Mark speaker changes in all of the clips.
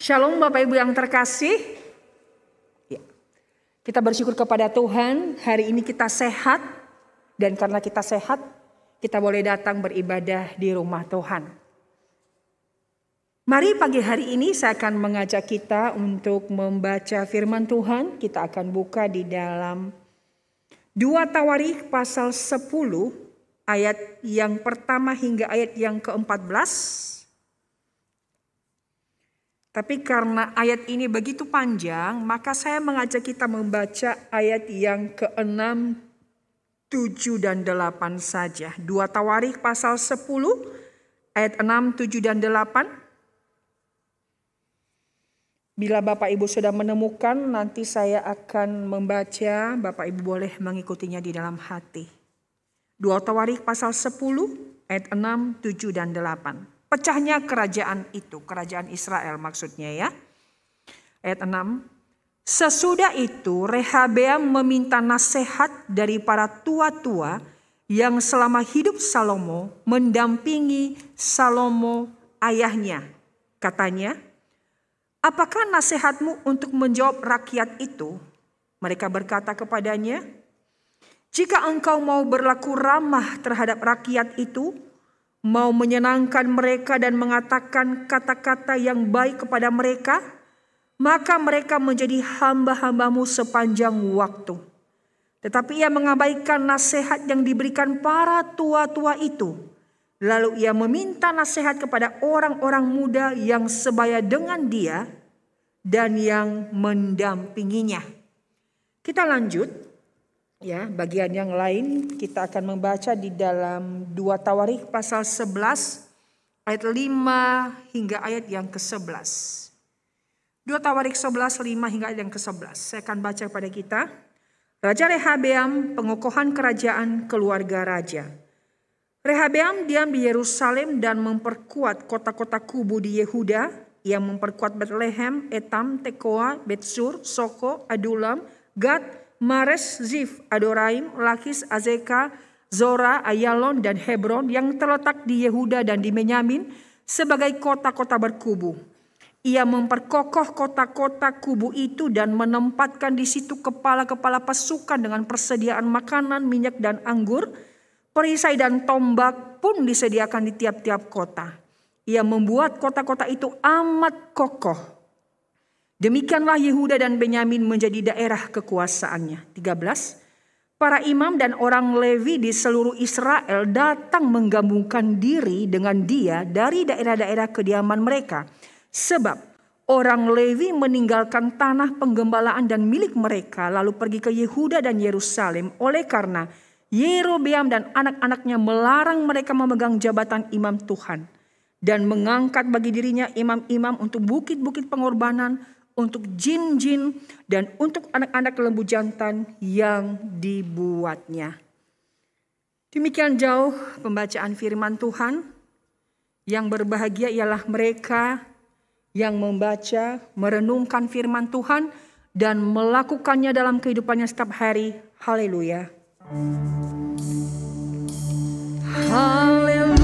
Speaker 1: Shalom Bapak Ibu yang terkasih. Ya. Kita bersyukur kepada Tuhan, hari ini kita sehat. Dan karena kita sehat, kita boleh datang beribadah di rumah Tuhan. Mari pagi hari ini saya akan mengajak kita untuk membaca firman Tuhan. Kita akan buka di dalam 2 Tawarikh pasal 10 ayat yang pertama hingga ayat yang ke-14. Tapi karena ayat ini begitu panjang, maka saya mengajak kita membaca ayat yang ke-6, 7, dan 8 saja. 2 Tawarikh pasal 10, ayat 6, 7, dan 8. Bila Bapak Ibu sudah menemukan, nanti saya akan membaca, Bapak Ibu boleh mengikutinya di dalam hati. 2 Tawarikh pasal 10, ayat 6, 7, dan 8. Pecahnya kerajaan itu, kerajaan Israel maksudnya ya. Ayat 6. Sesudah itu Rehabeam meminta nasihat dari para tua-tua yang selama hidup Salomo mendampingi Salomo ayahnya. Katanya, apakah nasihatmu untuk menjawab rakyat itu? Mereka berkata kepadanya, jika engkau mau berlaku ramah terhadap rakyat itu, mau menyenangkan mereka dan mengatakan kata-kata yang baik kepada mereka, maka mereka menjadi hamba-hambamu sepanjang waktu. Tetapi ia mengabaikan nasihat yang diberikan para tua-tua itu. Lalu ia meminta nasihat kepada orang-orang muda yang sebaya dengan dia dan yang mendampinginya. Kita lanjut. Ya, bagian yang lain kita akan membaca di dalam 2 Tawarikh pasal 11 ayat 5 hingga ayat yang ke-11. 2 Tawarikh 11, 5 hingga ayat yang ke-11. Saya akan baca kepada kita. Raja Rehabeam, pengokohan kerajaan keluarga raja. Rehabeam diam di Yerusalem dan memperkuat kota-kota kubu di Yehuda. Ia memperkuat Bethlehem, Etam, Tekoa, Betsur, Soko, Adulam, Gad, Mares, Zif, Adoraim, Lakis, Azeka, Zora, Ayalon, dan Hebron yang terletak di Yehuda dan di Benyamin sebagai kota-kota berkubu. Ia memperkokoh kota-kota kubu itu dan menempatkan di situ kepala-kepala pasukan dengan persediaan makanan, minyak, dan anggur. Perisai dan tombak pun disediakan di tiap-tiap kota. Ia membuat kota-kota itu amat kokoh. Demikianlah Yehuda dan Benyamin menjadi daerah kekuasaannya. 13. Para imam dan orang Lewi di seluruh Israel datang menggabungkan diri dengan dia dari daerah-daerah kediaman mereka. Sebab orang Lewi meninggalkan tanah penggembalaan dan milik mereka lalu pergi ke Yehuda dan Yerusalem. Oleh karena Yerobeam dan anak-anaknya melarang mereka memegang jabatan imam Tuhan. Dan mengangkat bagi dirinya imam-imam untuk bukit-bukit pengorbanan, untuk jin-jin, dan untuk anak-anak lembu jantan yang dibuatnya. Demikian jauh pembacaan firman Tuhan. Yang berbahagia ialah mereka yang membaca, merenungkan firman Tuhan, dan melakukannya dalam kehidupannya setiap hari. Haleluya. Haleluya.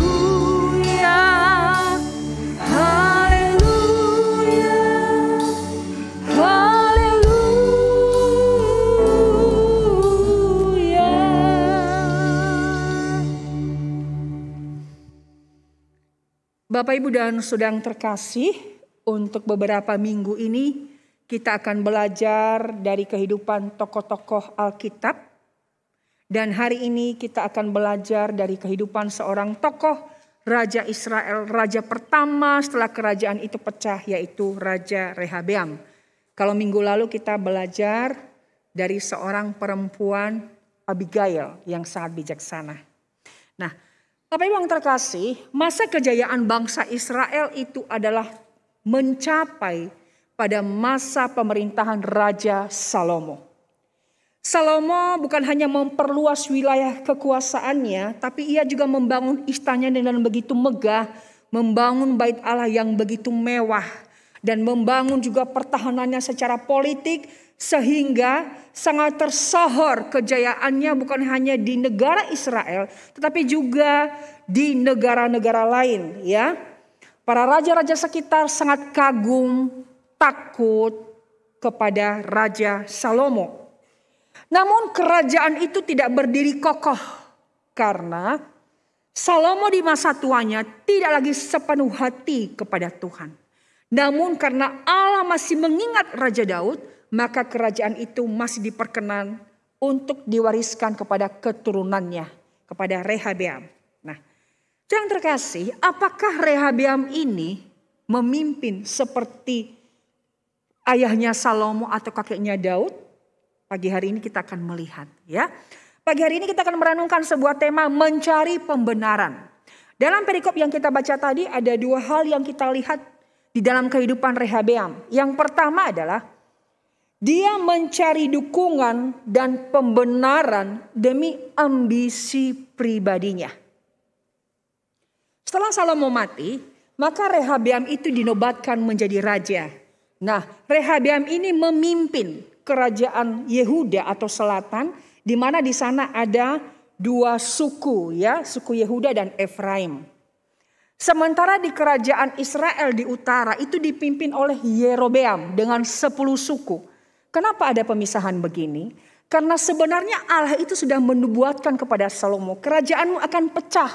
Speaker 1: Bapak Ibu dan Saudara yang terkasih, untuk beberapa minggu ini kita akan belajar dari kehidupan tokoh-tokoh Alkitab. Dan hari ini kita akan belajar dari kehidupan seorang tokoh Raja Israel, raja pertama setelah kerajaan itu pecah, yaitu Raja Rehabeam. Kalau minggu lalu kita belajar dari seorang perempuan Abigail yang sangat bijaksana. Nah, Bapak Ibu yang terkasih, masa kejayaan bangsa Israel itu adalah mencapai pada masa pemerintahan Raja Salomo. Salomo bukan hanya memperluas wilayah kekuasaannya, tapi ia juga membangun istananya dengan begitu megah, membangun bait Allah yang begitu mewah, dan membangun juga pertahanannya secara politik, sehingga sangat tersohor kejayaannya bukan hanya di negara Israel, tetapi juga di negara-negara lain, ya. Para raja-raja sekitar sangat kagum takut kepada Raja Salomo. Namun kerajaan itu tidak berdiri kokoh karena Salomo di masa tuanya tidak lagi sepenuh hati kepada Tuhan. Namun karena Allah masih mengingat Raja Daud, maka kerajaan itu masih diperkenan untuk diwariskan kepada keturunannya, kepada Rehabeam. Nah, yang terkasih, apakah Rehabeam ini memimpin seperti ayahnya Salomo atau kakeknya Daud? Pagi hari ini kita akan melihat, ya. Pagi hari ini kita akan merenungkan sebuah tema, mencari pembenaran. Dalam perikop yang kita baca tadi ada dua hal yang kita lihat di dalam kehidupan Rehabeam. Yang pertama adalah dia mencari dukungan dan pembenaran demi ambisi pribadinya. Setelah Salomo mati, maka Rehabeam itu dinobatkan menjadi raja. Nah, Rehabeam ini memimpin kerajaan Yehuda atau selatan, di mana di sana ada dua suku, ya, suku Yehuda dan Efraim. Sementara di kerajaan Israel di utara itu dipimpin oleh Yerobeam dengan 10 suku. Kenapa ada pemisahan begini? Karena sebenarnya Allah itu sudah menubuatkan kepada Salomo, kerajaanmu akan pecah.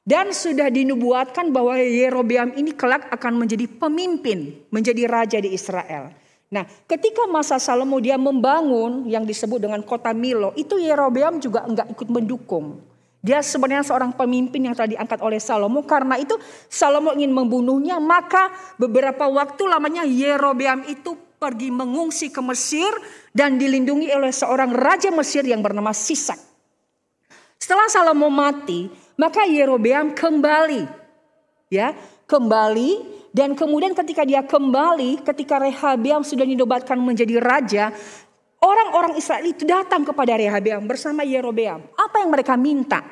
Speaker 1: Dan sudah dinubuatkan bahwa Yerobeam ini kelak akan menjadi pemimpin, menjadi raja di Israel. Nah, ketika masa Salomo dia membangun yang disebut dengan kota Milo, itu Yerobeam juga enggak ikut mendukung. Dia sebenarnya seorang pemimpin yang telah diangkat oleh Salomo. Karena itu Salomo ingin membunuhnya, maka beberapa waktu lamanya Yerobeam itu pergi mengungsi ke Mesir dan dilindungi oleh seorang raja Mesir yang bernama Sisak. Setelah Salomo mati, maka Yerobeam kembali, ya, kembali. Dan kemudian ketika dia kembali, ketika Rehabeam sudah dinobatkan menjadi raja, orang-orang Israel itu datang kepada Rehabeam bersama Yerobeam. Apa yang mereka minta?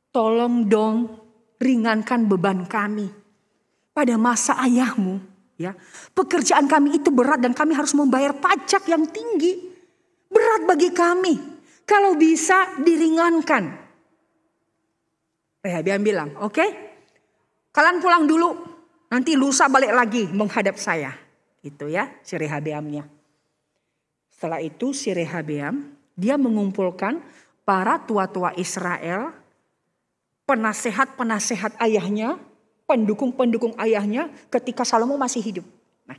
Speaker 1: Tolong dong ringankan beban kami. Pada masa ayahmu, ya, pekerjaan kami itu berat dan kami harus membayar pajak yang tinggi. Berat bagi kami. Kalau bisa diringankan. Rehabeam bilang, oke, kalian pulang dulu. Nanti lusa balik lagi menghadap saya. Gitu ya, si Rehabeamnya. Setelah itu si Rehabeam, dia mengumpulkan para tua-tua Israel, penasehat-penasehat ayahnya, pendukung-pendukung ayahnya ketika Salomo masih hidup. Nah,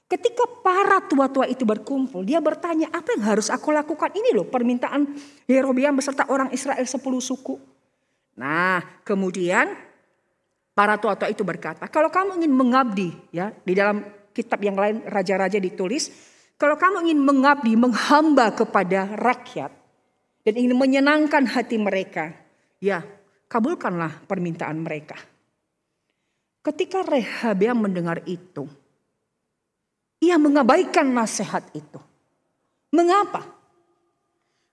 Speaker 1: ketika para tua-tua itu berkumpul, dia bertanya, apa yang harus aku lakukan? Ini loh permintaan Yerobeam beserta orang Israel 10 suku. Nah, kemudian para tua-tua itu berkata, kalau kamu ingin mengabdi, ya, di dalam kitab yang lain raja-raja ditulis, kalau kamu ingin mengabdi, menghamba kepada rakyat dan ingin menyenangkan hati mereka, ya, kabulkanlah permintaan mereka. Ketika Rehabeam mendengar itu, ia mengabaikan nasihat itu. Mengapa?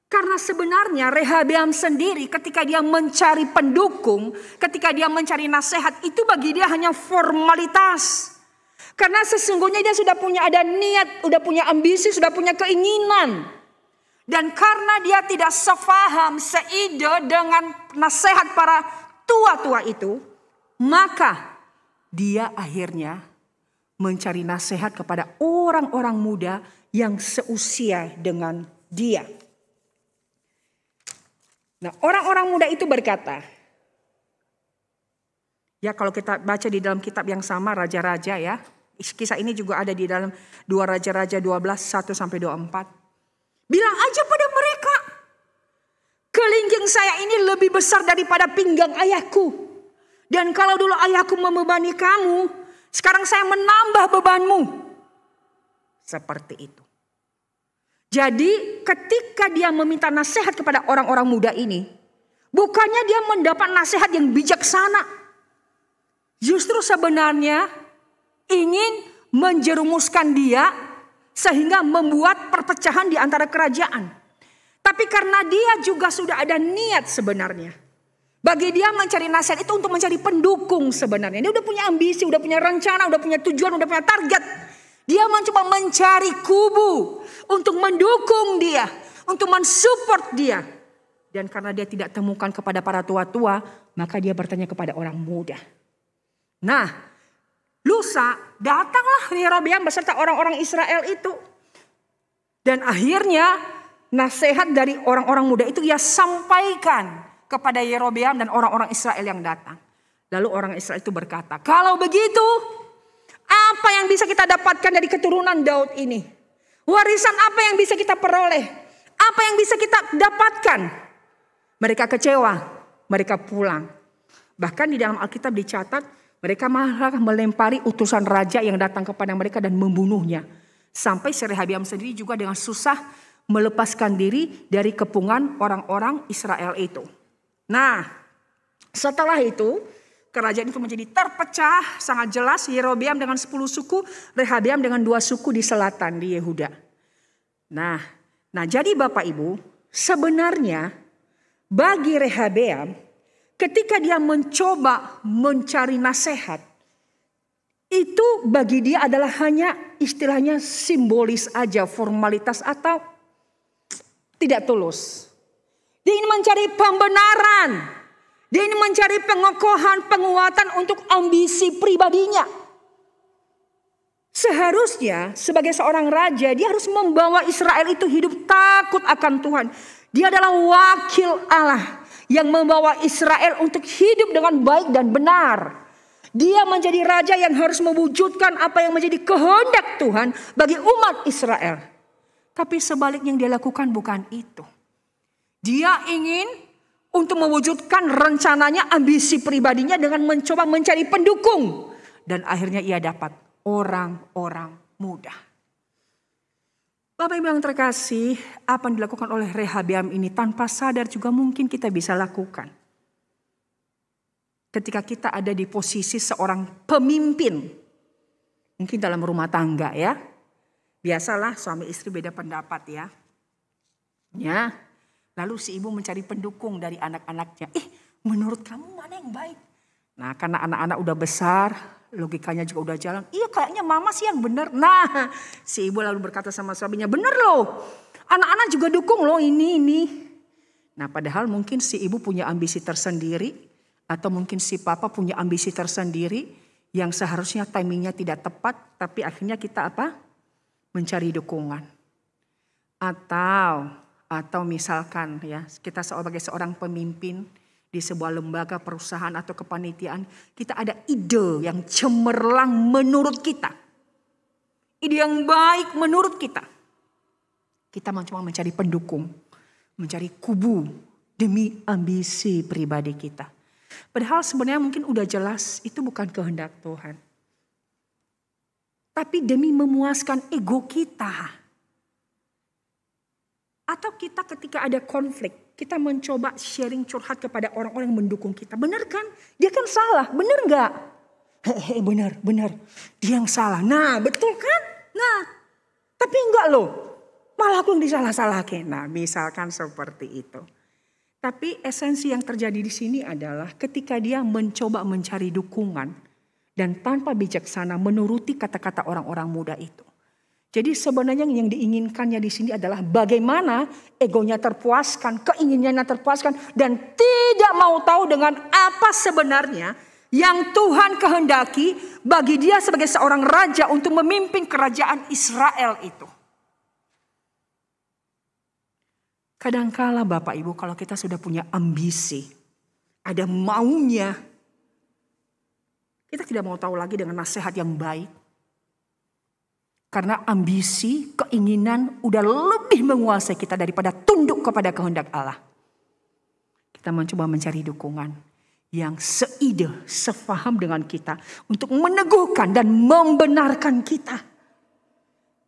Speaker 1: Karena sebenarnya Rehabeam sendiri ketika dia mencari pendukung, ketika dia mencari nasihat, itu bagi dia hanya formalitas. Karena sesungguhnya dia sudah punya ada niat, sudah punya ambisi, sudah punya keinginan. Dan karena dia tidak sefaham, seide dengan nasihat para tua-tua itu, maka dia akhirnya mencari nasihat kepada orang-orang muda yang seusia dengan dia. Nah, orang-orang muda itu berkata, ya kalau kita baca di dalam kitab yang sama Raja-Raja, ya, kisah ini juga ada di dalam 2 Raja-Raja 12, 1-24. Bilang aja pada mereka, kelingking saya ini lebih besar daripada pinggang ayahku. Dan kalau dulu ayahku membebani kamu, sekarang saya menambah bebanmu. Seperti itu. Jadi ketika dia meminta nasihat kepada orang-orang muda ini, bukannya dia mendapat nasihat yang bijaksana. Justru sebenarnya ingin menjerumuskan dia sehingga membuat perpecahan di antara kerajaan. Tapi karena dia juga sudah ada niat sebenarnya. Bagi dia mencari nasihat itu untuk mencari pendukung sebenarnya. Dia udah punya ambisi, udah punya rencana, udah punya tujuan, udah punya target. Dia mencoba mencari kubu untuk mendukung dia, untuk mensupport dia. Dan karena dia tidak temukan kepada para tua-tua, maka dia bertanya kepada orang muda. Nah, lusa datanglah Yerobeam beserta orang-orang Israel itu. Dan akhirnya nasihat dari orang-orang muda itu ia sampaikan kepada Yerobeam dan orang-orang Israel yang datang. Lalu orang Israel itu berkata, kalau begitu apa yang bisa kita dapatkan dari keturunan Daud ini? Warisan apa yang bisa kita peroleh? Apa yang bisa kita dapatkan? Mereka kecewa, mereka pulang. Bahkan di dalam Alkitab dicatat, mereka malah melempari utusan raja yang datang kepada mereka dan membunuhnya. Sampai si Rehabeam sendiri juga dengan susah melepaskan diri dari kepungan orang-orang Israel itu. Nah, setelah itu kerajaan itu menjadi terpecah sangat jelas. Yerobeam dengan 10 suku, Rehabeam dengan 2 suku di selatan di Yehuda. Nah jadi Bapak Ibu, sebenarnya bagi Rehabeam ketika dia mencoba mencari nasihat, itu bagi dia adalah hanya istilahnya simbolis aja, formalitas atau tidak tulus. Dia ingin mencari pembenaran. Dia ingin mencari pengokohan, penguatan untuk ambisi pribadinya. Seharusnya sebagai seorang raja dia harus membawa Israel itu hidup takut akan Tuhan. Dia adalah wakil Allah yang membawa Israel untuk hidup dengan baik dan benar. Dia menjadi raja yang harus mewujudkan apa yang menjadi kehendak Tuhan bagi umat Israel. Tapi sebaliknya yang dia lakukan bukan itu. Dia ingin untuk mewujudkan rencananya, ambisi pribadinya dengan mencoba mencari pendukung. Dan akhirnya ia dapat orang-orang muda. Bapak Ibu yang terkasih, apa yang dilakukan oleh Rehabeam ini tanpa sadar juga mungkin kita bisa lakukan. Ketika kita ada di posisi seorang pemimpin. Mungkin dalam rumah tangga ya. Biasalah suami istri beda pendapat ya. Ya. Lalu si ibu mencari pendukung dari anak-anaknya. Menurut kamu mana yang baik? Nah karena anak-anak udah besar, logikanya juga udah jalan. Iya kayaknya mama sih yang benar. Nah si ibu lalu berkata sama suaminya, bener loh. Anak-anak juga dukung loh ini. Nah padahal mungkin si ibu punya ambisi tersendiri. Atau mungkin si papa punya ambisi tersendiri. Yang seharusnya timingnya tidak tepat. Tapi akhirnya kita apa? Mencari dukungan. Atau misalkan ya kita sebagai seorang pemimpin di sebuah lembaga perusahaan atau kepanitiaan, kita ada ide yang cemerlang menurut kita. Ide yang baik menurut kita. Kita mencoba mencari pendukung, mencari kubu demi ambisi pribadi kita. Padahal sebenarnya mungkin udah jelas itu bukan kehendak Tuhan. Tapi demi memuaskan ego kita. Atau kita ketika ada konflik, kita mencoba sharing curhat kepada orang-orang yang mendukung kita. Benar kan? Dia kan salah, benar gak? Benar. Dia yang salah. Nah betul kan? Nah tapi enggak loh. Malah aku yang disalah-salahkan. Nah misalkan seperti itu. Tapi esensi yang terjadi di sini adalah ketika dia mencoba mencari dukungan. Dan tanpa bijaksana menuruti kata-kata orang-orang muda itu. Jadi sebenarnya yang diinginkannya di sini adalah bagaimana egonya terpuaskan, keinginannya terpuaskan. Dan tidak mau tahu dengan apa sebenarnya yang Tuhan kehendaki bagi dia sebagai seorang raja untuk memimpin kerajaan Israel itu. Kadangkala Bapak Ibu kalau kita sudah punya ambisi, ada maunya. Kita tidak mau tahu lagi dengan nasihat yang baik. Karena ambisi, keinginan udah lebih menguasai kita daripada tunduk kepada kehendak Allah. Kita mencoba mencari dukungan yang seide, sefaham dengan kita. Untuk meneguhkan dan membenarkan kita.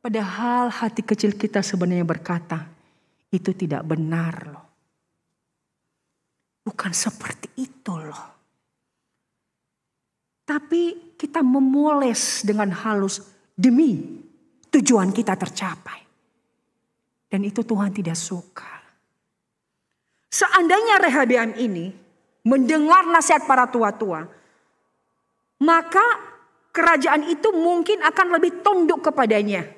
Speaker 1: Padahal hati kecil kita sebenarnya berkata, itu tidak benar loh. Bukan seperti itu loh. Tapi kita memoles dengan halus demi tujuan kita tercapai. Dan itu Tuhan tidak suka. Seandainya Rehabeam ini mendengar nasihat para tua-tua, maka kerajaan itu mungkin akan lebih tunduk kepadanya.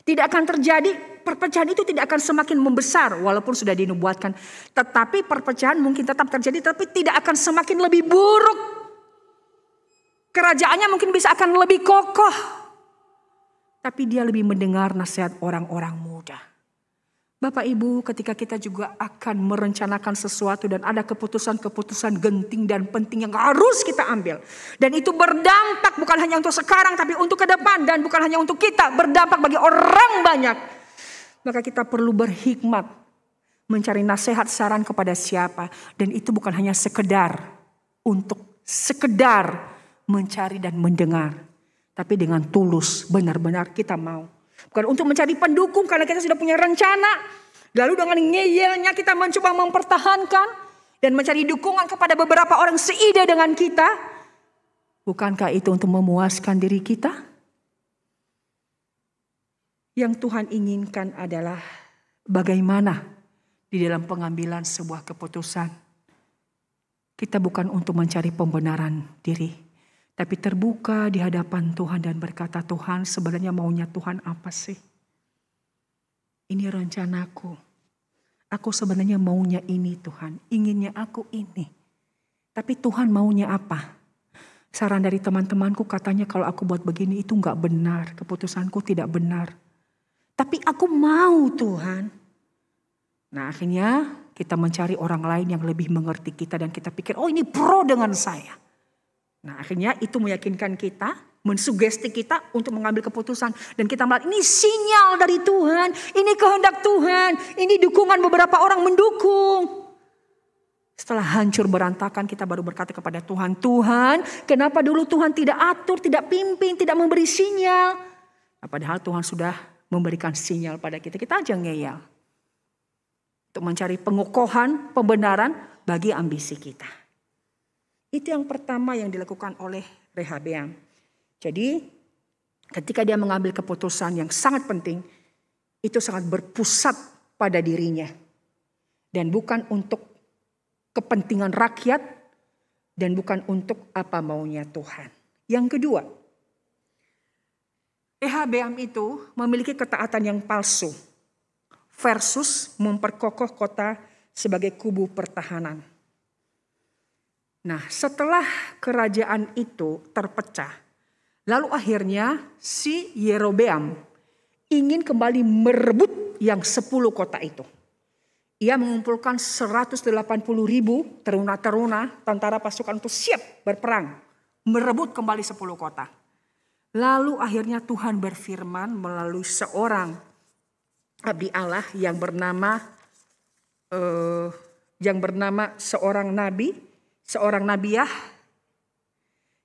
Speaker 1: Tidak akan terjadi, perpecahan itu tidak akan semakin membesar walaupun sudah dinubuatkan. Tetapi perpecahan mungkin tetap terjadi tapi tidak akan semakin lebih buruk. Kerajaannya mungkin bisa akan lebih kokoh. Tapi dia lebih mendengar nasihat orang-orang muda. Bapak Ibu, ketika kita juga akan merencanakan sesuatu dan ada keputusan-keputusan genting dan penting yang harus kita ambil. Dan itu berdampak bukan hanya untuk sekarang tapi untuk ke depan. Dan bukan hanya untuk kita, berdampak bagi orang banyak. Maka kita perlu berhikmat mencari nasihat saran kepada siapa. Dan itu bukan hanya sekedar mencari dan mendengar. Tapi dengan tulus, benar-benar kita mau. Bukan untuk mencari pendukung karena kita sudah punya rencana. Lalu dengan ngeyelnya kita mencoba mempertahankan. Dan mencari dukungan kepada beberapa orang seide dengan kita. Bukankah itu untuk memuaskan diri kita? Yang Tuhan inginkan adalah bagaimana di dalam pengambilan sebuah keputusan. Kita bukan untuk mencari pembenaran diri. Tapi terbuka di hadapan Tuhan dan berkata, Tuhan sebenarnya maunya Tuhan apa sih? Ini rencanaku. Aku sebenarnya maunya ini Tuhan. Inginnya aku ini. Tapi Tuhan maunya apa? Saran dari teman-temanku katanya kalau aku buat begini itu gak benar. Keputusanku tidak benar. Tapi aku mau Tuhan. Nah akhirnya kita mencari orang lain yang lebih mengerti kita. Dan kita pikir oh ini pro dengan saya. Nah akhirnya itu meyakinkan kita, mensugesti kita untuk mengambil keputusan. Dan kita melihat ini sinyal dari Tuhan, ini kehendak Tuhan, ini dukungan beberapa orang mendukung. Setelah hancur berantakan kita baru berkata kepada Tuhan, Tuhan kenapa dulu Tuhan tidak atur, tidak pimpin, tidak memberi sinyal. Nah, padahal Tuhan sudah memberikan sinyal pada kita, kita aja ngeyel. Untuk mencari pengokohan, pembenaran bagi ambisi kita. Itu yang pertama yang dilakukan oleh Rehabeam. Jadi ketika dia mengambil keputusan yang sangat penting, itu sangat berpusat pada dirinya. Dan bukan untuk kepentingan rakyat dan bukan untuk apa maunya Tuhan. Yang kedua, Rehabeam itu memiliki ketaatan yang palsu versus memperkokoh kota sebagai kubu pertahanan. Nah, setelah kerajaan itu terpecah, lalu akhirnya si Yerobeam ingin kembali merebut yang 10 kota itu. Ia mengumpulkan 180.000 teruna-teruna tentara pasukan untuk siap berperang, merebut kembali 10 kota. Lalu akhirnya Tuhan berfirman melalui seorang abdi Allah yang bernama seorang nabi. Seorang nabiah,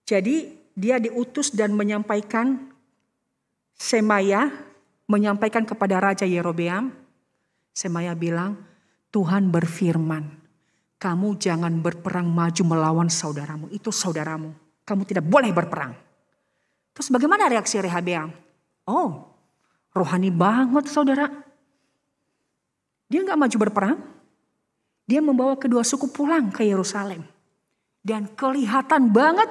Speaker 1: jadi dia diutus dan menyampaikan Semaya, menyampaikan kepada Raja Yerobeam. Semaya bilang, Tuhan berfirman, kamu jangan berperang maju melawan saudaramu, itu saudaramu. Kamu tidak boleh berperang. Terus bagaimana reaksi Rehabeam? Oh, rohani banget saudara. Dia gak maju berperang, dia membawa kedua suku pulang ke Yerusalem. Dan kelihatan banget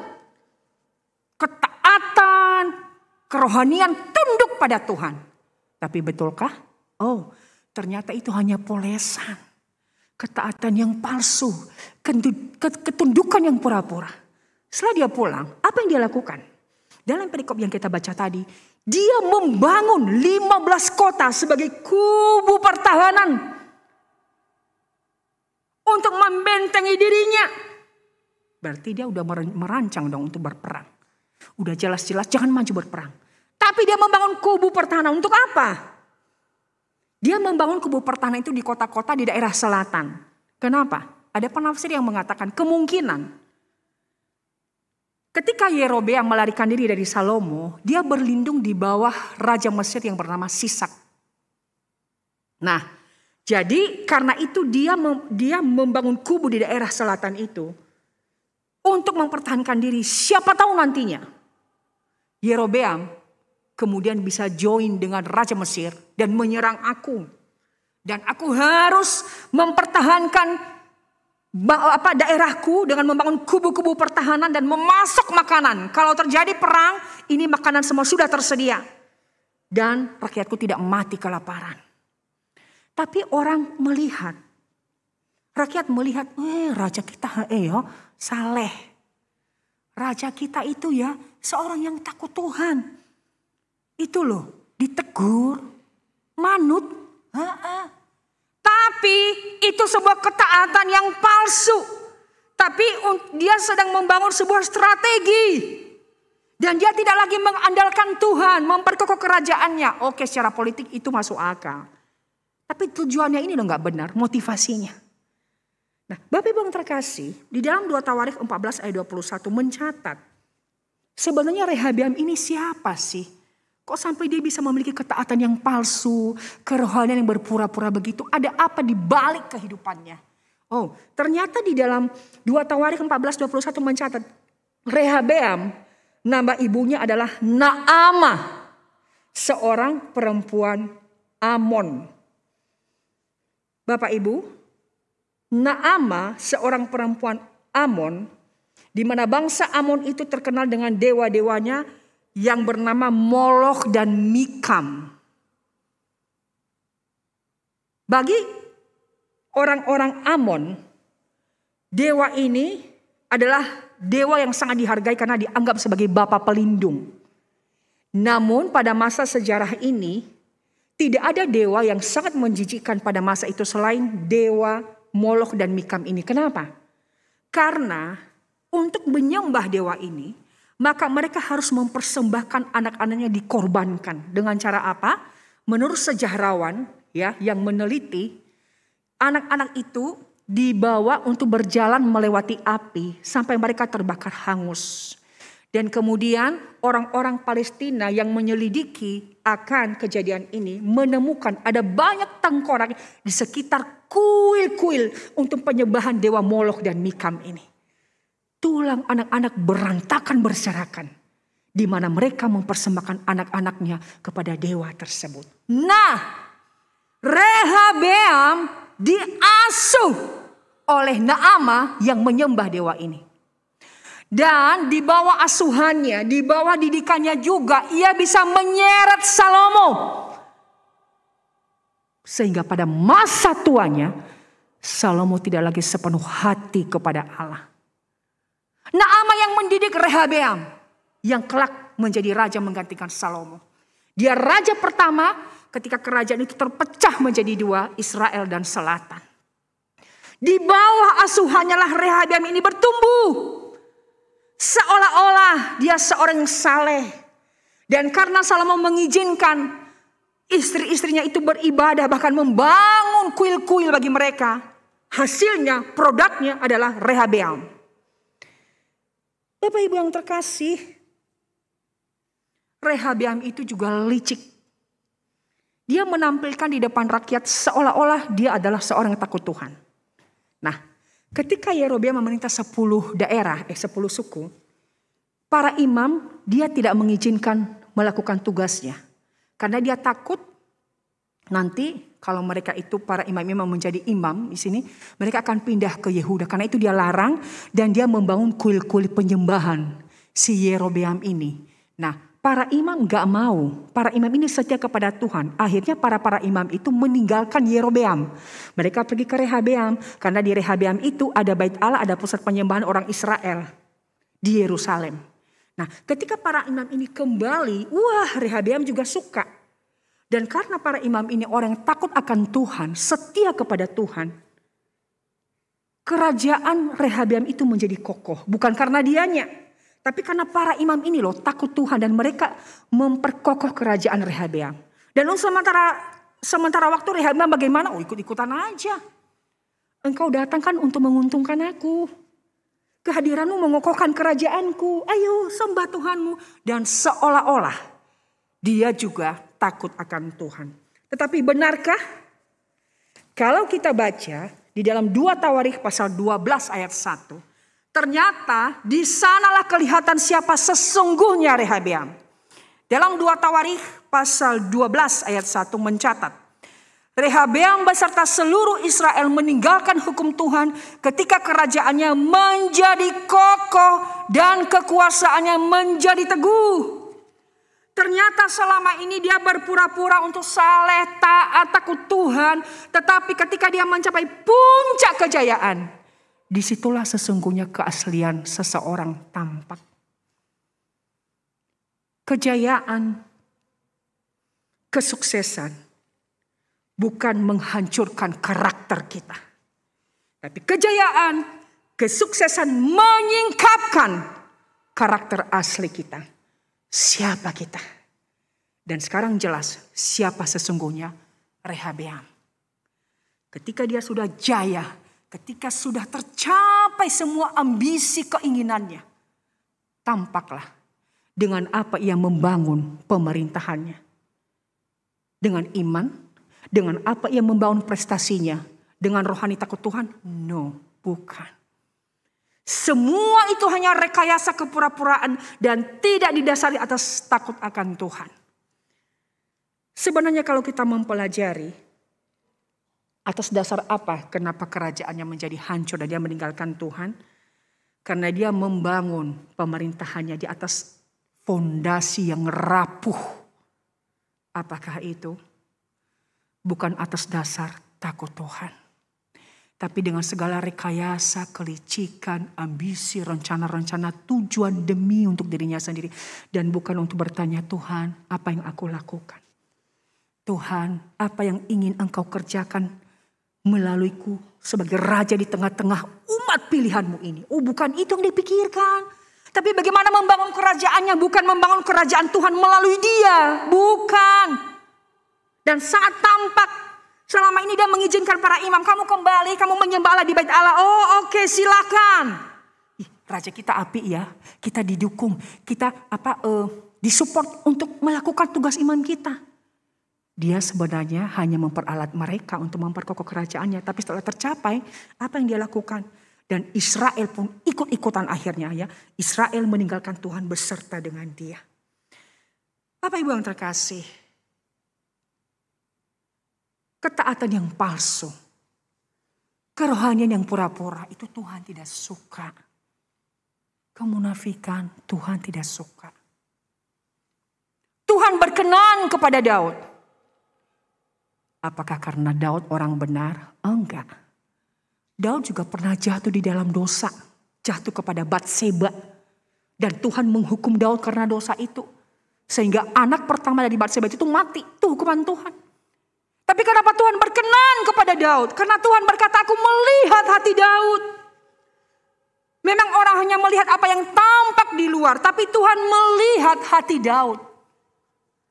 Speaker 1: ketaatan, kerohanian tunduk pada Tuhan. Tapi betulkah? Oh, ternyata itu hanya polesan. Ketaatan yang palsu, ketundukan yang pura-pura. Setelah dia pulang, apa yang dia lakukan? Dalam perikop yang kita baca tadi, dia membangun 15 kota sebagai kubu pertahanan untuk membentengi dirinya. Berarti dia udah merancang dong untuk berperang. Udah jelas-jelas jangan maju berperang. Tapi dia membangun kubu pertahanan untuk apa? Dia membangun kubu pertahanan itu di kota-kota di daerah selatan. Kenapa? Ada penafsir yang mengatakan kemungkinan. Ketika Yerobeam melarikan diri dari Salomo, dia berlindung di bawah Raja Mesir yang bernama Sisak. Nah, jadi karena itu dia membangun kubu di daerah selatan itu. Untuk mempertahankan diri, siapa tahu nantinya Yerobeam kemudian bisa join dengan Raja Mesir dan menyerang aku. Dan aku harus mempertahankan daerahku dengan membangun kubu-kubu pertahanan dan memasok makanan. Kalau terjadi perang, ini makanan semua sudah tersedia. Dan rakyatku tidak mati kelaparan. Tapi orang melihat, rakyat melihat, raja kita saleh. raja kita itu ya seorang yang takut Tuhan. Itu loh, ditegur, manut. Tapi itu sebuah ketaatan yang palsu. Tapi dia sedang membangun sebuah strategi. Dan dia tidak lagi mengandalkan Tuhan, memperkokoh kerajaannya. Oke, secara politik itu masuk akal. Tapi tujuannya ini udah gak benar, motivasinya. Nah, Bapak Ibu yang terkasih, di dalam 2 Tawarikh 14 ayat 21 mencatat. Sebenarnya Rehabeam ini siapa sih? Kok sampai dia bisa memiliki ketaatan yang palsu, kerohanian yang berpura-pura begitu? Ada apa di balik kehidupannya? Oh, ternyata di dalam 2 Tawarikh 14:21 mencatat Rehabeam, nama ibunya adalah Naamah, seorang perempuan Amon. Bapak Ibu, Naamah seorang perempuan Amon, di mana bangsa Amon itu terkenal dengan dewa-dewanya yang bernama Moloch dan Mikam. Bagi orang-orang Amon, dewa ini adalah dewa yang sangat dihargai karena dianggap sebagai bapa pelindung. Namun pada masa sejarah ini, tidak ada dewa yang sangat menjijikkan pada masa itu selain dewa Moloch dan Mikam ini. Kenapa? Karena untuk menyembah dewa ini, maka mereka harus mempersembahkan anak-anaknya dikorbankan. Dengan cara apa? Menurut sejarawan ya yang meneliti, anak-anak itu dibawa untuk berjalan melewati api sampai mereka terbakar hangus. Dan kemudian orang-orang Palestina yang menyelidiki akan kejadian ini menemukan ada banyak tengkorak di sekitar kuil-kuil untuk penyembahan dewa Moloch dan Mikam ini. Tulang anak-anak berantakan berserakan, di mana mereka mempersembahkan anak-anaknya kepada dewa tersebut. Nah, Rehabeam diasuh oleh Naamah yang menyembah dewa ini. Dan di bawah asuhannya, di bawah didikannya juga, ia bisa menyeret Salomo. Sehingga pada masa tuanya, Salomo tidak lagi sepenuh hati kepada Allah. Naamah yang mendidik Rehabeam, yang kelak menjadi raja menggantikan Salomo. Dia raja pertama ketika kerajaan itu terpecah menjadi dua, Israel dan Selatan. Di bawah asuhannya lah Rehabeam ini bertumbuh. Seolah-olah dia seorang yang saleh. Dan karena Salomo mengizinkan istri-istrinya itu beribadah, bahkan membangun kuil-kuil bagi mereka, hasilnya, produknya adalah Rehabeam. Bapak Ibu yang terkasih, Rehabeam itu juga licik. Dia menampilkan di depan rakyat seolah-olah dia adalah seorang yang takut Tuhan. Nah, ketika Yerobeam memerintah 10 daerah, 10 suku, para imam dia tidak mengizinkan melakukan tugasnya. Karena dia takut nanti kalau mereka itu para imam-imam menjadi imam di sini, mereka akan pindah ke Yehuda. Karena itu dia larang dan dia membangun kuil-kuil penyembahan si Yerobeam ini. Nah, para imam gak mau. Para imam ini setia kepada Tuhan. Akhirnya para imam itu meninggalkan Yerobeam. Mereka pergi ke Rehabeam. Karena di Rehabeam itu ada bait Allah, ada pusat penyembahan orang Israel di Yerusalem. Nah, ketika para imam ini kembali, wah Rehabeam juga suka. Dan karena para imam ini orang yang takut akan Tuhan, setia kepada Tuhan, kerajaan Rehabeam itu menjadi kokoh. Bukan karena dianya, tapi karena para imam ini loh takut Tuhan dan mereka memperkokoh kerajaan Rehabeam. Dan sementara waktu Rehabeam bagaimana? Oh, ikut-ikutan aja. Engkau datang kan untuk menguntungkan aku. Kehadiranmu mengokohkan kerajaanku. Ayo sembah Tuhanmu. Dan seolah-olah dia juga takut akan Tuhan. Tetapi benarkah? Kalau kita baca di dalam 2 Tawarikh pasal 12 ayat 1. Ternyata di sanalah kelihatan siapa sesungguhnya Rehabeam. Dalam 2 Tawarikh pasal 12 ayat 1 mencatat. Rehabeam beserta seluruh Israel meninggalkan hukum Tuhan ketika kerajaannya menjadi kokoh dan kekuasaannya menjadi teguh. Ternyata selama ini dia berpura-pura untuk saleh, taat, takut Tuhan. Tetapi ketika dia mencapai puncak kejayaan, disitulah sesungguhnya keaslian seseorang tampak. Kejayaan, kesuksesan bukan menghancurkan karakter kita. Tapi kejayaan, kesuksesan menyingkapkan karakter asli kita. Siapa kita? Dan sekarang jelas siapa sesungguhnya Rehabeam. Ketika dia sudah jaya, ketika sudah tercapai semua ambisi keinginannya, tampaklah dengan apa ia membangun pemerintahannya. Dengan iman, dengan apa ia membangun prestasinya, dengan rohani takut Tuhan? No, bukan. Semua itu hanya rekayasa kepura-puraan dan tidak didasari atas takut akan Tuhan. Sebenarnya kalau kita mempelajari atas dasar apa kenapa kerajaannya menjadi hancur dan dia meninggalkan Tuhan? Karena dia membangun pemerintahannya di atas fondasi yang rapuh. Apakah itu? Bukan atas dasar takut Tuhan. Tapi dengan segala rekayasa, kelicikan, ambisi, rencana-rencana, tujuan demi untuk dirinya sendiri. Dan bukan untuk bertanya, Tuhan, apa yang aku lakukan? Tuhan, apa yang ingin Engkau kerjakan melaluiku sebagai raja di tengah-tengah umat pilihanmu ini? Oh, bukan itu yang dipikirkan. Tapi bagaimana membangun kerajaannya, bukan membangun kerajaan Tuhan melalui dia. Bukan. Dan sangat tampak selama ini dia mengizinkan para imam, kamu kembali, kamu menyembah Allah di bait Allah. Oh oke, silakan. Raja kita api ya, kita didukung, kita disupport untuk melakukan tugas imam kita. Dia sebenarnya hanya memperalat mereka untuk memperkokoh kerajaannya. Tapi setelah tercapai, apa yang dia lakukan? Dan Israel pun ikut-ikutan akhirnya ya. Israel meninggalkan Tuhan beserta dengan dia. Bapak Ibu yang terkasih. Ketaatan yang palsu. Kerohanian yang pura-pura itu Tuhan tidak suka. Kemunafikan Tuhan tidak suka. Tuhan berkenan kepada Daud. Apakah karena Daud orang benar? Enggak. Daud juga pernah jatuh di dalam dosa. Jatuh kepada Batseba. Dan Tuhan menghukum Daud karena dosa itu. Sehingga anak pertama dari Batseba itu mati. Itu hukuman Tuhan. Tapi kenapa Tuhan berkenan kepada Daud? Karena Tuhan berkata, aku melihat hati Daud. Memang orang hanya melihat apa yang tampak di luar. Tapi Tuhan melihat hati Daud.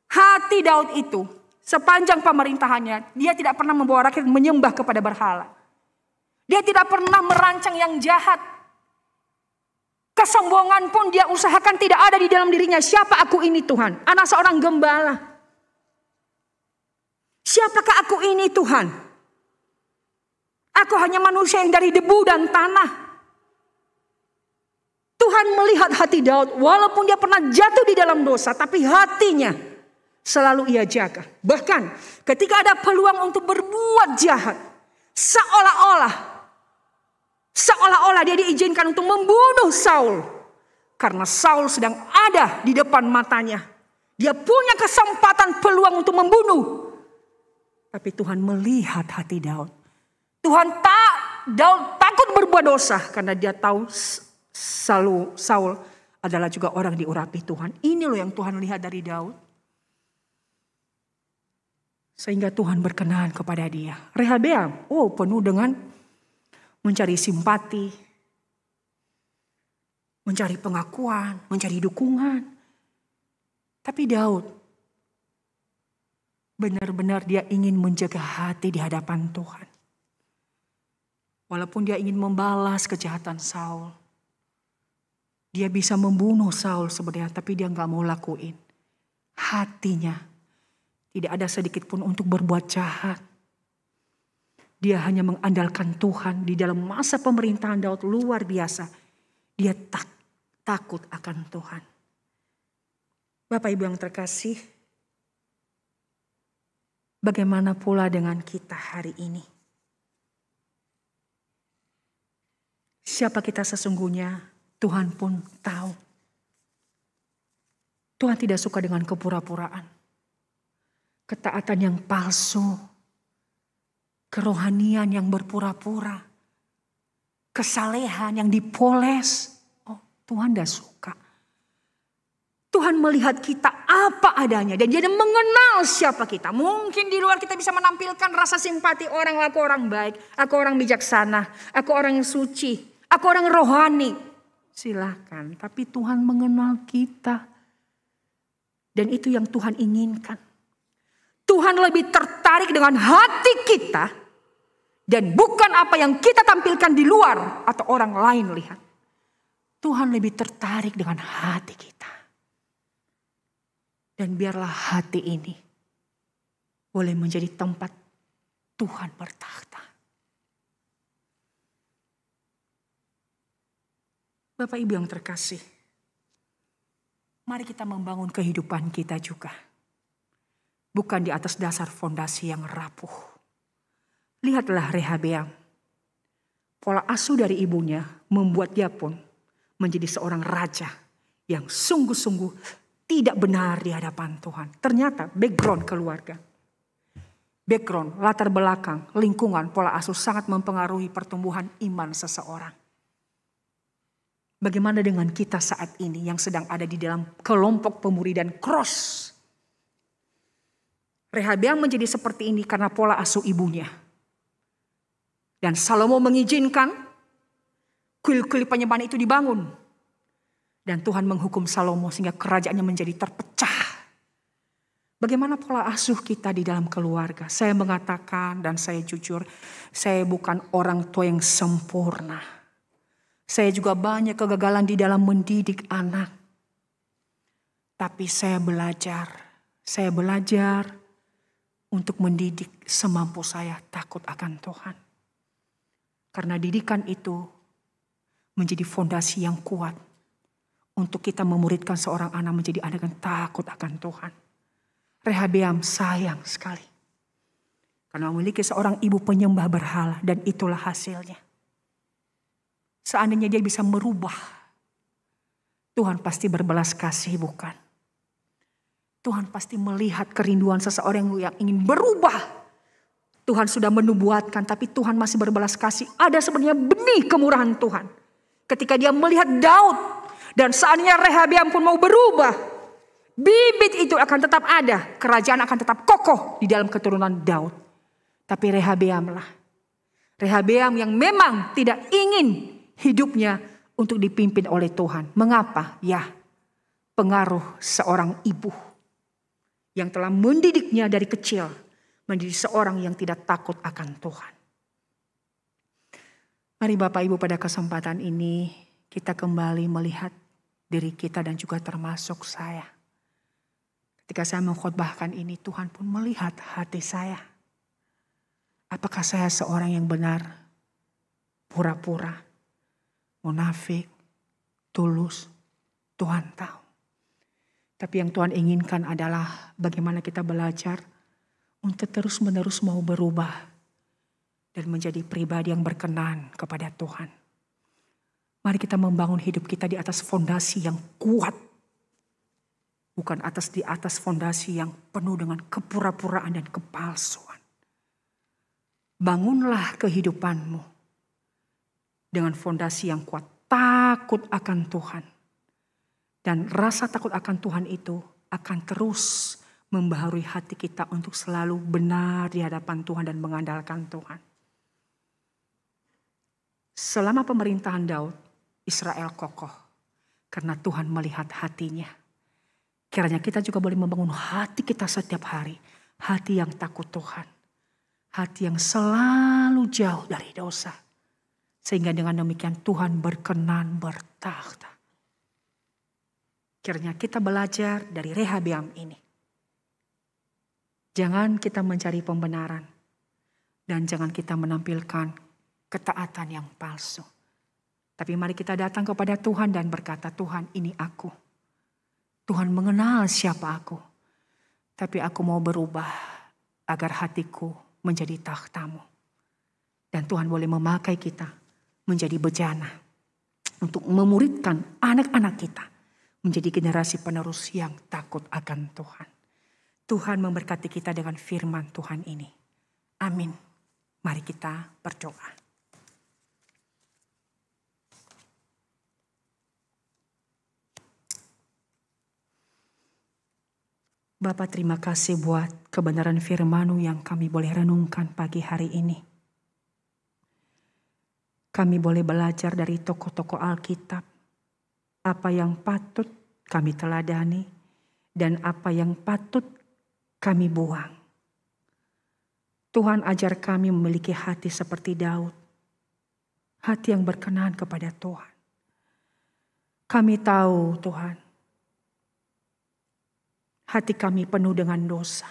Speaker 1: Hati Daud itu sepanjang pemerintahannya. Dia tidak pernah membawa rakyat menyembah kepada berhala. Dia tidak pernah merancang yang jahat. Kesombongan pun dia usahakan tidak ada di dalam dirinya. Siapa aku ini Tuhan? Anak seorang gembala. Siapakah aku ini Tuhan? Aku hanya manusia yang dari debu dan tanah. Tuhan melihat hati Daud. Walaupun dia pernah jatuh di dalam dosa. Tapi hatinya selalu ia jaga. Bahkan ketika ada peluang untuk berbuat jahat. Seolah-olah dia diizinkan untuk membunuh Saul. Karena Saul sedang ada di depan matanya. Dia punya kesempatan peluang untuk membunuh. Tapi Tuhan melihat hati Daud. Daud takut berbuat dosa. Karena dia tahu Saul adalah juga orang diurapi Tuhan. Ini loh yang Tuhan lihat dari Daud. Sehingga Tuhan berkenan kepada dia. Rehabeam, penuh dengan mencari simpati, mencari pengakuan, mencari dukungan. Tapi Daud benar-benar dia ingin menjaga hati di hadapan Tuhan. Walaupun dia ingin membalas kejahatan Saul. Dia bisa membunuh Saul sebenarnya, tapi dia gak mau lakuin. Hatinya tidak ada sedikit pun untuk berbuat jahat. Dia hanya mengandalkan Tuhan. Di dalam masa pemerintahan Daud luar biasa. Dia takut akan Tuhan. Bapak Ibu yang terkasih. Bagaimana pula dengan kita hari ini? Siapa kita sesungguhnya Tuhan pun tahu. Tuhan tidak suka dengan kepura-puraan. Ketaatan yang palsu. Kerohanian yang berpura-pura. kesalehan yang dipoles. Oh, Tuhan dah suka. Tuhan melihat kita apa adanya dan dia mengenal siapa kita. Mungkin di luar kita bisa menampilkan rasa simpati orang, aku orang baik, aku orang bijaksana, aku orang yang suci, aku orang rohani. Silakan, tapi Tuhan mengenal kita. Dan itu yang Tuhan inginkan. Tuhan lebih tertarik dengan hati kita dan bukan apa yang kita tampilkan di luar atau orang lain lihat. Tuhan lebih tertarik dengan hati kita. Dan biarlah hati ini boleh menjadi tempat Tuhan bertakhta. Bapak Ibu yang terkasih, mari kita membangun kehidupan kita juga. Bukan di atas dasar fondasi yang rapuh. Lihatlah Rehabeam. Pola asuh dari ibunya membuat dia pun menjadi seorang raja yang sungguh-sungguh tidak benar di hadapan Tuhan. Ternyata background keluarga, background, latar belakang, lingkungan, pola asuh sangat mempengaruhi pertumbuhan iman seseorang. Bagaimana dengan kita saat ini yang sedang ada di dalam kelompok pemuridan cross? Rehabeam menjadi seperti ini karena pola asuh ibunya. Dan Salomo mengizinkan kuil-kuil penyembahan itu dibangun. Dan Tuhan menghukum Salomo sehingga kerajaannya menjadi terpecah. Bagaimana pola asuh kita di dalam keluarga? Saya mengatakan dan saya jujur, saya bukan orang tua yang sempurna. Saya juga banyak kegagalan di dalam mendidik anak. Tapi saya belajar untuk mendidik semampu saya takut akan Tuhan. Karena didikan itu menjadi fondasi yang kuat untuk kita memuridkan seorang anak menjadi anak yang takut akan Tuhan. Rehabeam sayang sekali. Karena memiliki seorang ibu penyembah berhala dan itulah hasilnya. Seandainya dia bisa merubah, Tuhan pasti berbelas kasih, bukan? Tuhan pasti melihat kerinduan seseorang yang ingin berubah. Tuhan sudah menubuatkan tapi Tuhan masih berbelas kasih. Ada sebenarnya benih kemurahan Tuhan. Ketika dia melihat Daud. Dan seandainya Rehabeam pun mau berubah, bibit itu akan tetap ada. Kerajaan akan tetap kokoh di dalam keturunan Daud. Tapi Rehabeam yang memang tidak ingin hidupnya untuk dipimpin oleh Tuhan. Mengapa? Ya, pengaruh seorang ibu yang telah mendidiknya dari kecil menjadi seorang yang tidak takut akan Tuhan. Mari Bapak Ibu pada kesempatan ini kita kembali melihat diri kita dan juga termasuk saya. Ketika saya mengkhotbahkan ini, Tuhan pun melihat hati saya. Apakah saya seorang yang benar, pura-pura, munafik, tulus? Tuhan tahu. Tapi yang Tuhan inginkan adalah bagaimana kita belajar untuk terus-menerus mau berubah dan menjadi pribadi yang berkenan kepada Tuhan. Mari kita membangun hidup kita di atas fondasi yang kuat. Bukan di atas fondasi yang penuh dengan kepura-puraan dan kepalsuan. Bangunlah kehidupanmu dengan fondasi yang kuat. Takut akan Tuhan. Dan rasa takut akan Tuhan itu akan terus membaharui hati kita untuk selalu benar di hadapan Tuhan dan mengandalkan Tuhan. Selama pemerintahan Daud, Israel kokoh karena Tuhan melihat hatinya. Kiranya kita juga boleh membangun hati kita setiap hari. Hati yang takut Tuhan. Hati yang selalu jauh dari dosa. Sehingga dengan demikian Tuhan berkenan bertakhta. Kiranya kita belajar dari Rehabeam ini. Jangan kita mencari pembenaran. Dan jangan kita menampilkan ketaatan yang palsu. Tapi mari kita datang kepada Tuhan dan berkata, Tuhan ini aku. Tuhan mengenal siapa aku. Tapi aku mau berubah agar hatiku menjadi takhtamu. Dan Tuhan boleh memakai kita menjadi bejana. Untuk memuridkan anak-anak kita menjadi generasi penerus yang takut akan Tuhan. Tuhan memberkati kita dengan firman Tuhan ini. Amin. Mari kita berdoa. Bapa, terima kasih buat kebenaran firman-Mu yang kami boleh renungkan pagi hari ini. Kami boleh belajar dari tokoh-tokoh Alkitab, apa yang patut kami teladani dan apa yang patut kami buang. Tuhan, ajar kami memiliki hati seperti Daud, hati yang berkenan kepada Tuhan. Kami tahu, Tuhan, hati kami penuh dengan dosa.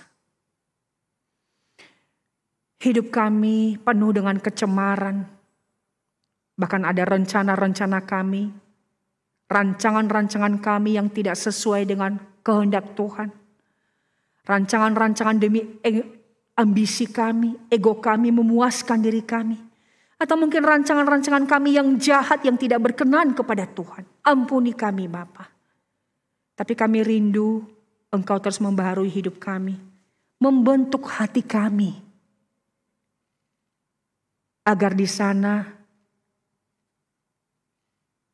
Speaker 1: Hidup kami penuh dengan kecemaran. Bahkan ada rencana-rencana kami, rancangan-rancangan kami yang tidak sesuai dengan kehendak Tuhan. Rancangan-rancangan demi ambisi kami, ego kami, memuaskan diri kami. Atau mungkin rancangan-rancangan kami yang jahat, yang tidak berkenan kepada Tuhan. Ampuni kami, Bapa. Tapi kami rindu Engkau terus membaharui hidup kami, membentuk hati kami, agar di sana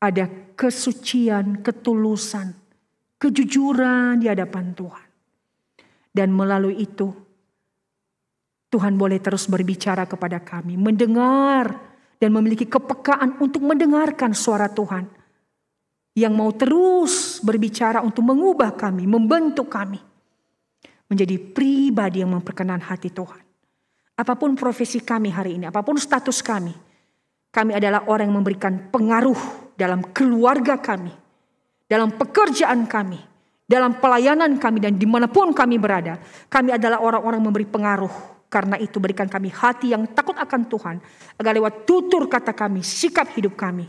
Speaker 1: ada kesucian, ketulusan, kejujuran di hadapan Tuhan. Dan melalui itu, Tuhan boleh terus berbicara kepada kami, mendengar dan memiliki kepekaan untuk mendengarkan suara Tuhan. Yang mau terus berbicara untuk mengubah kami, membentuk kami menjadi pribadi yang memperkenan hati Tuhan. Apapun profesi kami hari ini, apapun status kami adalah orang yang memberikan pengaruh dalam keluarga kami, dalam pekerjaan kami, dalam pelayanan kami, dan dimanapun kami berada. Kami adalah orang-orang memberi pengaruh. Karena itu berikan kami hati yang takut akan Tuhan, agar lewat tutur kata kami, sikap hidup kami,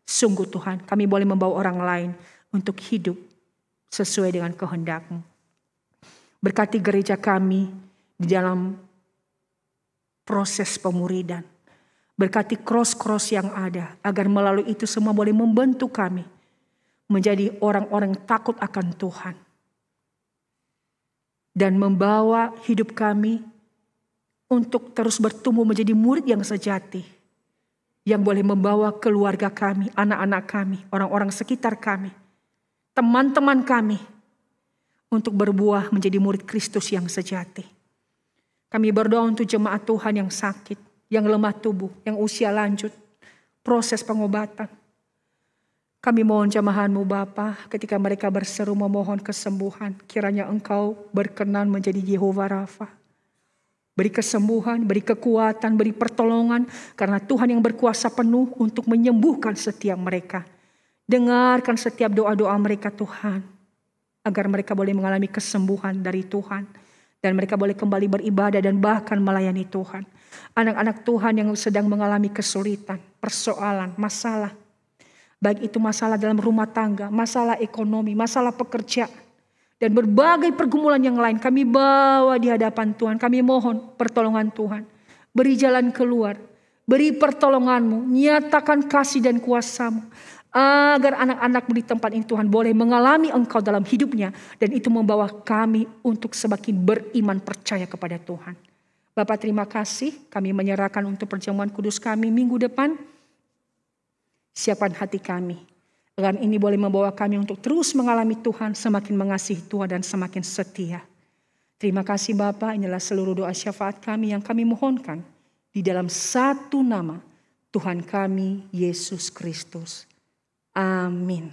Speaker 1: sungguh Tuhan, kami boleh membawa orang lain untuk hidup sesuai dengan kehendak-Mu. Berkati gereja kami di dalam proses pemuridan. Berkati cross-cross yang ada, agar melalui itu semua boleh membentuk kami menjadi orang-orang takut akan Tuhan. Dan membawa hidup kami untuk terus bertumbuh menjadi murid yang sejati. Yang boleh membawa keluarga kami, anak-anak kami, orang-orang sekitar kami, teman-teman kami, untuk berbuah menjadi murid Kristus yang sejati. Kami berdoa untuk jemaat Tuhan yang sakit, yang lemah tubuh, yang usia lanjut, proses pengobatan. Kami mohon jamahan-Mu Bapa, ketika mereka berseru memohon kesembuhan, kiranya Engkau berkenan menjadi Yehova Rafa. Beri kesembuhan, beri kekuatan, beri pertolongan. Karena Tuhan yang berkuasa penuh untuk menyembuhkan setiap mereka. Dengarkan setiap doa-doa mereka Tuhan. Agar mereka boleh mengalami kesembuhan dari Tuhan. Dan mereka boleh kembali beribadah dan bahkan melayani Tuhan. Anak-anak Tuhan yang sedang mengalami kesulitan, persoalan, masalah. Baik itu masalah dalam rumah tangga, masalah ekonomi, masalah pekerjaan. Dan berbagai pergumulan yang lain kami bawa di hadapan Tuhan. Kami mohon pertolongan Tuhan. Beri jalan keluar. Beri pertolongan-Mu. Nyatakan kasih dan kuasa-Mu. Agar anak-anak di tempat ini Tuhan boleh mengalami Engkau dalam hidupnya. Dan itu membawa kami untuk semakin beriman percaya kepada Tuhan. Bapak terima kasih. Kami menyerahkan untuk perjamuan kudus kami minggu depan. Siapkan hati kami. Agar ini boleh membawa kami untuk terus mengalami Tuhan, semakin mengasihi Tuhan dan semakin setia. Terima kasih Bapa, inilah seluruh doa syafaat kami yang kami mohonkan. Di dalam satu nama, Tuhan kami, Yesus Kristus. Amin.